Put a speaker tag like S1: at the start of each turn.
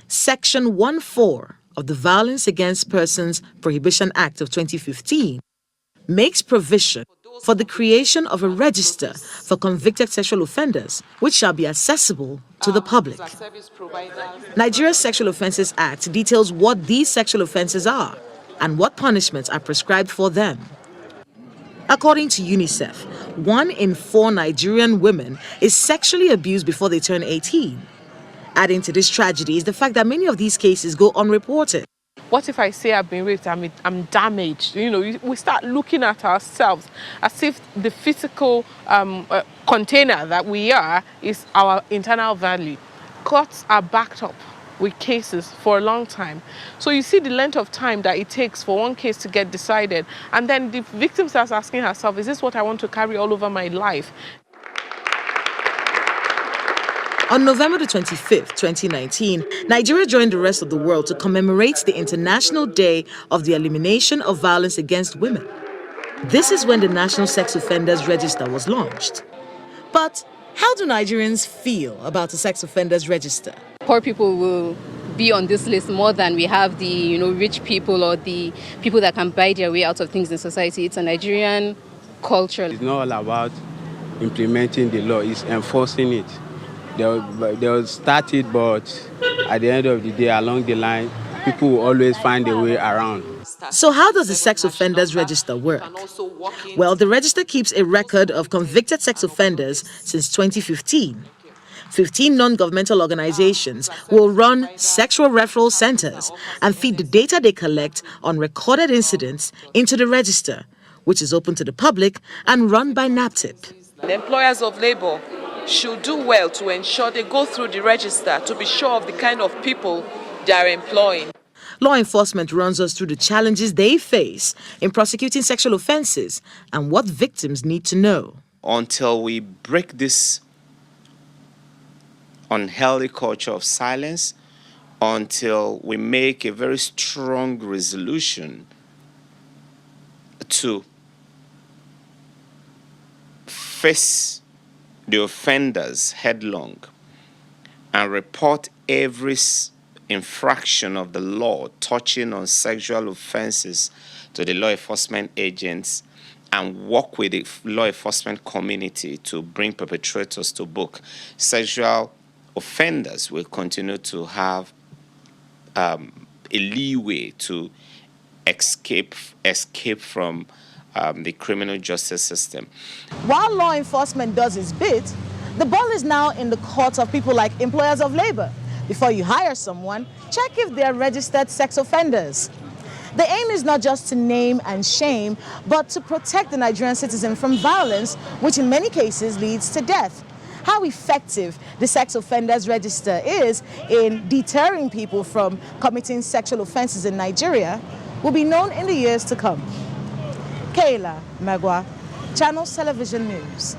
S1: Section 14 of the Violence Against Persons Prohibition Act of 2015 makes provision for the creation of a register for convicted sexual offenders, which shall be accessible to the public. Nigeria's Sexual Offences Act details what these sexual offences are and what punishments are prescribed for them. According to UNICEF, 1 in 4 Nigerian women is sexually abused before they turn 18. Adding to this tragedy is the fact that many of these cases go unreported.
S2: What if I say I've been raped, I'm damaged? We start looking at ourselves as if the physical container that we are is our internal value. Courts are backed up with cases for a long time. So you see the length of time that it takes for one case to get decided. And then the victim starts asking herself, is this what I want to carry all over my life?
S1: On November 25, 2019, Nigeria joined the rest of the world to commemorate the International Day of the Elimination of Violence Against Women. This is when the National Sex Offenders Register was launched. But how do Nigerians feel about the Sex Offenders Register?
S3: Poor people will be on this list more than we have the rich people or the people that can buy their way out of things in society. It's a Nigerian culture.
S4: It's not all about implementing the law, it's enforcing it. They'll start it, but at the end of the day, along the line, people will always find a way around.
S1: So how does the Sex Offenders Register work? Well, the register keeps a record of convicted sex offenders since 2015. 15 non-governmental organizations will run sexual referral centers and feed the data they collect on recorded incidents into the register, which is open to the public and run by NAPTIP.
S5: The employers of labor should do well to ensure they go through the register to be sure of the kind of people they are employing.
S1: Law enforcement runs us through the challenges they face in prosecuting sexual offenses and what victims need to know.
S6: Until we break this unhealthy culture of silence, until we make a very strong resolution to face the offenders headlong and report every infraction of the law touching on sexual offenses to the law enforcement agents and work with the law enforcement community to bring perpetrators to book, sexual offenders will continue to have a leeway to escape from the criminal justice system.
S1: While law enforcement does its bit, the ball is now in the court of people like employers of labor. Before you hire someone, check if they're registered sex offenders. The aim is not just to name and shame, but to protect the Nigerian citizen from violence, which in many cases leads to death. How effective the Sex Offenders Register is in deterring people from committing sexual offenses in Nigeria will be known in the years to come. Kayla Magwa, Channels Television News.